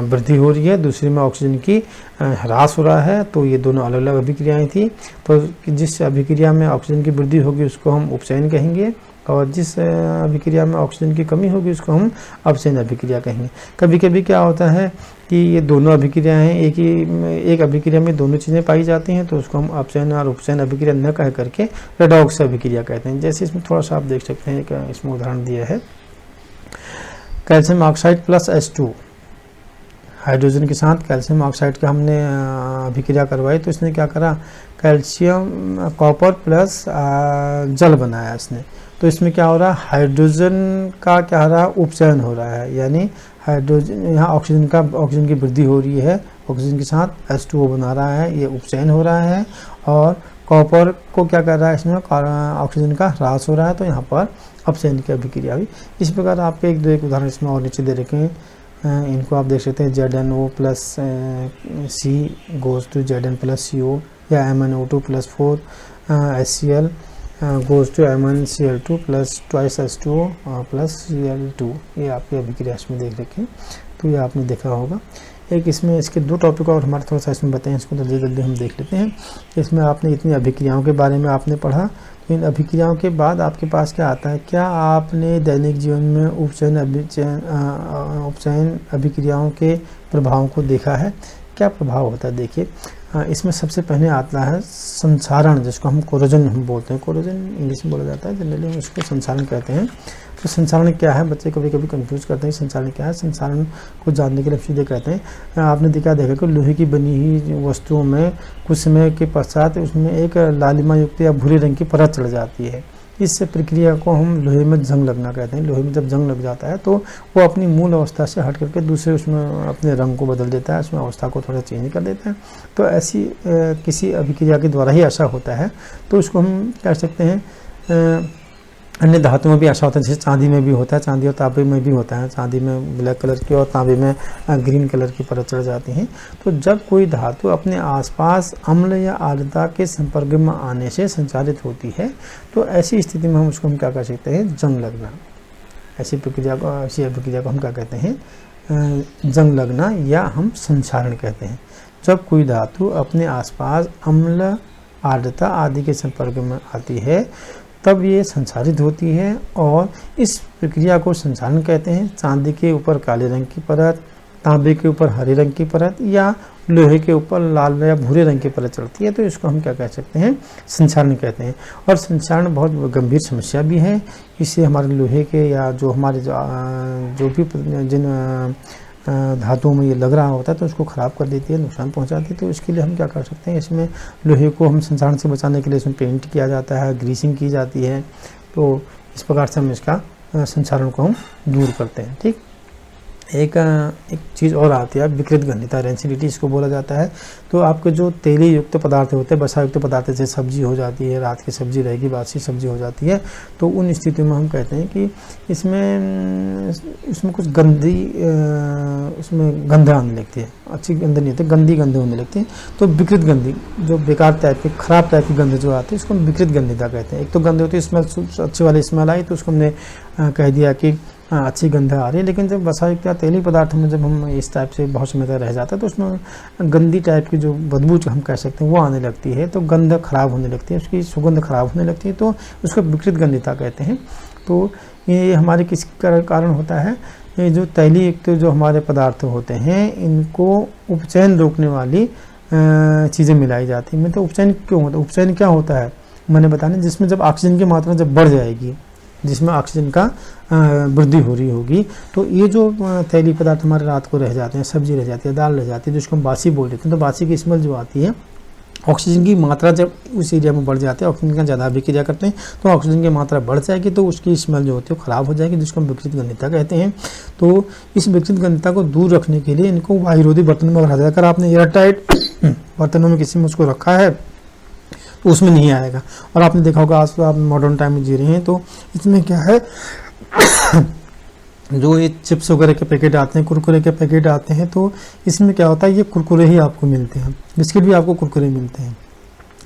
वृद्धि हो रही है, दूसरी में ऑक्सीजन की ह्रास हो रहा है। तो ये दोनों अलग अलग अभिक्रियाएं थी। तो जिस अभिक्रिया में ऑक्सीजन की वृद्धि होगी उसको हम उपचयन कहेंगे और जिस अभिक्रिया में ऑक्सीजन की कमी होगी उसको हम अपचयन अभिक्रिया कहेंगे। कभी कभी क्या होता है कि ये दोनों अभिक्रियाएं एक अभिक्रिया में दोनों चीज़ें पाई जाती हैं तो उसको हम अपचयन और उपचयन अभिक्रिया न कह करके रेडॉक्स अभिक्रिया कहते हैं। जैसे इसमें थोड़ा सा आप देख सकते हैं कि इसमें उदाहरण दिया है, calcium oxide plus H2, hydrogen के साथ कैल्शियम ऑक्साइड का हमने अभिक्रिया करवाई तो इसने क्या करा, कैल्शियम कॉपर प्लस जल बनाया इसने। तो इसमें क्या हो रहा है, हाइड्रोजन का क्या हो रहा है, उपचयन हो रहा है। यानी हाइड्रोजन, यहाँ ऑक्सीजन की वृद्धि हो रही है, ऑक्सीजन के साथ H2O बना रहा है, ये उपचयन हो रहा है। और कॉपर को क्या कर रहा है, इसमें ऑक्सीजन का ह्रास हो रहा है तो यहाँ पर अपचयन की अभिक्रिया हुई। इस प्रकार आपके एक उदाहरण इसमें और नीचे दे रखे हैं, इनको आप देख सकते हैं। ZnO plus C goes to Zn plus CO, या MnO2 plus 4 HCl goes to MnCl2 plus twice H2O plus Cl2। ये आपकी अभिक्रिया इसमें देख रखे हैं, तो ये आपने देखा होगा। एक इसमें इसके दो टॉपिक और हमारे थोड़ा सा इसमें बताएं, इसको जल्दी जल्दी हम देख लेते हैं। इसमें आपने इतनी अभिक्रियाओं के बारे में आपने पढ़ा, तो इन अभिक्रियाओं के बाद आपके पास क्या आता है, क्या आपने दैनिक जीवन में उपचयन अभिक्रियाओं के प्रभावों को देखा है? क्या प्रभाव होता है? देखिए, इसमें सबसे पहले आता है संसारण, जिसको हम कोरोजन हम बोलते हैं। कोरोजन इंग्लिश में बोला जाता है, जनरली हम उसको संसारण कहते हैं। तो संसारण क्या है, बच्चे कभी कभी कंफ्यूज करते हैं संसारण क्या है। संसारण को जानने के लिए सीधे कहते हैं, आपने देखा कि लोहे की बनी हुई वस्तुओं में कुछ समय के पश्चात उसमें एक लालिमा युक्त या भूरे रंग की परत चढ़ जाती है। इस प्रक्रिया को हम लोहे में जंग लगना कहते हैं। लोहे में जब जंग लग जाता है तो वो अपनी मूल अवस्था से हट करके दूसरे उसमें अपने रंग को बदल देता है, उसमें अवस्था को थोड़ा चेंज कर देता है। तो ऐसी किसी अभिक्रिया के द्वारा ही ऐसा होता है। तो उसको हम कह सकते हैं। अन्य धातुओं में भी ऐसा होता है, जैसे चांदी में भी होता है, चांदी और तांबे में भी होता है। चांदी में ब्लैक कलर की और तांबे में ग्रीन कलर की परत चढ़ जाती है। तो जब कोई धातु अपने आसपास अम्ल या आर्द्रता के संपर्क में आने से संचारित होती है, तो ऐसी स्थिति में हम उसको हम क्या कर सकते हैं, जंग लगना। ऐसी अभिक्रिया को हम क्या कहते हैं, जंग लगना, या हम संचारण कहते हैं। जब कोई धातु अपने आसपास अम्ल, आर्द्रता आदि के संपर्क में आती है तब ये संचारित होती है, और इस प्रक्रिया को संचारण कहते हैं। चांदी के ऊपर काले रंग की परत, तांबे के ऊपर हरे रंग की परत, या लोहे के ऊपर लाल या भूरे रंग की परत चढ़ती है, तो इसको हम क्या कह सकते हैं, संचारण कहते हैं। और संचारण बहुत गंभीर समस्या भी है। इससे हमारे लोहे के या जो हमारे जो भी जिन धातुओं में ये लग रहा होता है तो उसको ख़राब कर देती है, नुकसान पहुंचाती है। तो इसके लिए हम क्या कर सकते हैं, इसमें लोहे को हम संचारण से बचाने के लिए इसमें पेंट किया जाता है, ग्रीसिंग की जाती है। तो इस प्रकार से हम इसका संचारण को हम दूर करते हैं। ठीक, एक चीज़ और आती है विकृत गंधिता, रेंसिडिटी इसको बोला जाता है। तो आपके जो तेली युक्त पदार्थ होते हैं, वसा युक्त पदार्थ, जैसे सब्जी हो जाती है, रात की सब्जी रहेगी, बासी सब्जी हो जाती है, तो उन स्थितियों में हम कहते हैं कि इसमें कुछ गंदी, उसमें गंध आने लगती है। अच्छी गंध नहीं होती, गंदी गंध होने लगती है। तो विकृत गंधी, जो बेकार टाइप की, खराब टाइप की गंध जो आती है, इसको हम विकृत गंधिता कहते हैं। एक तो गंध होती है स्मेल, अच्छी वाली स्मेल आई तो उसको हमने कह दिया कि अच्छी गंध आ रही है। लेकिन जब वसायुक्त या तेली पदार्थ में जब हम इस टाइप से बहुत समय तक रह जाता है तो उसमें गंदी टाइप की जो बदबू जो हम कह सकते हैं वो आने लगती है, तो गंध खराब होने लगती है, उसकी सुगंध खराब होने लगती है, तो उसको विकृत गंधिता कहते हैं। तो ये हमारे किस कारण होता है, ये जो तैली युक्त जो हमारे पदार्थ होते हैं इनको उपचयन रोकने वाली चीज़ें मिलाई जाती हैं। तो उपचयन क्यों होता है, उपचयन क्या होता है मैंने बताने, जिसमें जब ऑक्सीजन की मात्रा जब बढ़ जाएगी, जिसमें ऑक्सीजन का वृद्धि हो रही होगी, तो ये जो तैलीय पदार्थ हमारे रात को रह जाते हैं, सब्जी रह जाती है, दाल रह जाती है, जिसको हम बासी बोल देते हैं, तो बासी की स्मेल जो आती है, ऑक्सीजन की मात्रा जब उस एरिया में बढ़ जाती है, ऑक्सीजन का ज़्यादा अभिक्रिया करते हैं तो ऑक्सीजन की मात्रा बढ़ जाएगी, तो उसकी स्मेल जो होती है वो ख़राब हो जाएगी, जिसको हम विकृत गंधिता कहते हैं। तो इस विकृत गंधिता को दूर रखने के लिए इनको वायुरोधी बर्तन में रखा जाए। अगर आपने एयरटाइट बर्तनों में किसी में उसको रखा है तो उसमें नहीं आएगा। और आपने देखा होगा आज तो आप मॉडर्न टाइम में जी रहे हैं, तो इसमें क्या है जो ये चिप्स वगैरह के पैकेट आते हैं, कुरकुरे के पैकेट आते हैं, तो इसमें क्या होता है, ये कुरकुरे ही आपको मिलते हैं, बिस्किट भी आपको कुरकुरे मिलते हैं।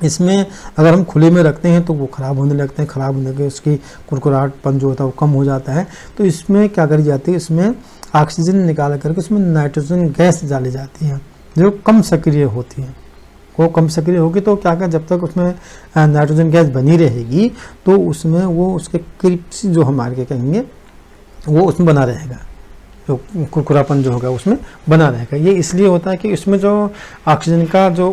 इसमें अगर हम खुले में रखते हैं तो वो ख़राब होने लगते हैं, ख़राब होने के उसकी कुरकुराहटपन जो होता है वो कम हो जाता है। तो इसमें क्या करी जाती है, इसमें ऑक्सीजन निकाल करके उसमें नाइट्रोजन गैस डाली जाती है जो कम सक्रिय होती है। वो कम सक्रिय होगी तो क्या जब तक उसमें नाइट्रोजन गैस बनी रहेगी तो उसमें वो उसके क्रिप्स जो हमारे क्या कहेंगे वो उसमें बना रहेगा, जो कुरकुरापन जो होगा उसमें बना रहेगा। ये इसलिए होता है कि इसमें जो ऑक्सीजन का जो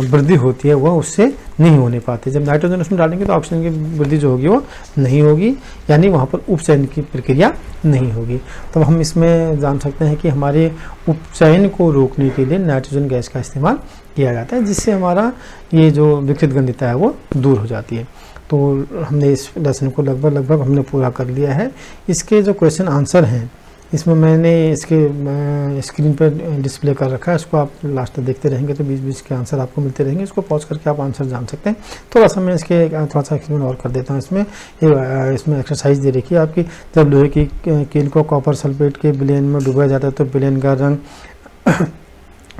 वृद्धि होती है वह उससे नहीं होने पाती। जब नाइट्रोजन उसमें डालेंगे तो ऑक्सीजन की वृद्धि जो होगी वो नहीं होगी, यानी वहाँ पर उपचयन की प्रक्रिया नहीं होगी। तब हम इसमें जान सकते हैं कि हमारे उपचयन को रोकने के लिए नाइट्रोजन गैस का इस्तेमाल किया जाता है, जिससे हमारा ये जो विकृत गंधिता है वो दूर हो जाती है। तो हमने इस लेसन को लगभग हमने पूरा कर लिया है। इसके जो क्वेश्चन आंसर हैं इसमें मैंने इसके स्क्रीन पर डिस्प्ले कर रखा है, इसको आप लास्ट तक देखते रहेंगे तो बीच बीच के आंसर आपको मिलते रहेंगे। इसको पॉज करके आप आंसर जान सकते हैं। थोड़ा सा मैं इसके थोड़ा सा एक्सप्लेन और कर देता हूँ। इसमें एक्सरसाइज दे रखी है आपकी, जब लोहे की कील को कॉपर सल्फेट के विलयन में डुबाया जाता है तो विलयन का रंग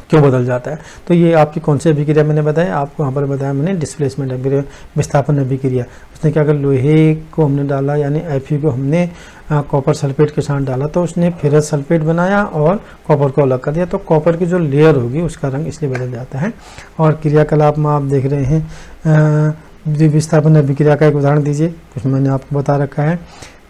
क्यों बदल जाता है। तो ये आपकी कौन सी अभिक्रिया मैंने बताया आपको, यहाँ पर बताया मैंने डिस्प्लेसमेंट अभिक्रिया, विस्थापन अभिक्रिया। उसने क्या कर, लोहे को हमने डाला यानी Fe को हमने कॉपर सल्फेट के साथ डाला तो उसने फेरस सल्फेट बनाया और कॉपर को अलग कर दिया, तो कॉपर की जो लेयर होगी उसका रंग इसलिए बदल जाता है। और क्रियाकलाप में आप देख रहे हैं विस्थापन अभिक्रिया का एक उदाहरण दीजिए, कुछ मैंने आपको बता रखा है।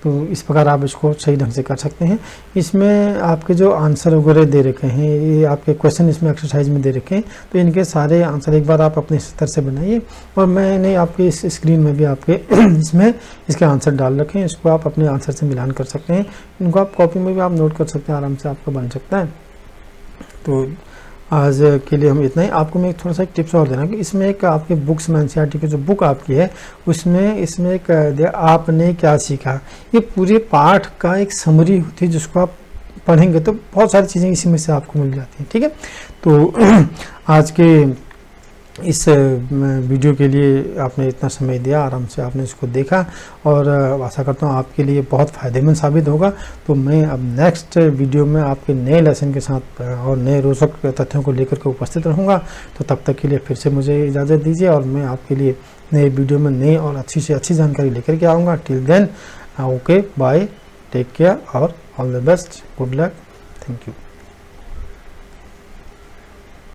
तो इस प्रकार आप इसको सही ढंग से कर सकते हैं। इसमें आपके जो आंसर वगैरह दे रखे हैं, ये आपके क्वेश्चन इसमें एक्सरसाइज में दे रखे हैं, तो इनके सारे आंसर एक बार आप अपने स्तर से बनाइए। और मैंने आपके इस स्क्रीन में भी आपके इसमें इसके आंसर डाल रखे हैं, इसको आप अपने आंसर से मिलान कर सकते हैं। इनको आप कॉपी में भी आप नोट कर सकते हैं, आराम से आपका बन सकता है। तो आज के लिए हम इतना ही। आपको मैं थोड़ा सा एक टिप्स और देना कि इसमें एक आपके बुक्स में एनसीईआरटी की जो बुक आपकी है उसमें इसमें एक आपने क्या सीखा, ये पूरे पाठ का एक समरी होती है, जिसको आप पढ़ेंगे तो बहुत सारी चीज़ें इसी में से आपको मिल जाती हैं। ठीक है, तो आज के इस वीडियो के लिए आपने इतना समय दिया, आराम से आपने इसको देखा और आशा करता हूँ आपके लिए बहुत फ़ायदेमंद साबित होगा। तो मैं अब नेक्स्ट वीडियो में आपके नए लेसन के साथ और नए रोचक तथ्यों को लेकर के उपस्थित रहूँगा। तो तब तक के लिए फिर से मुझे इजाज़त दीजिए और मैं आपके लिए नए वीडियो में नई और अच्छी से अच्छी जानकारी लेकर के आऊँगा। Till then okay bye, take care और all the best, good luck, thank you.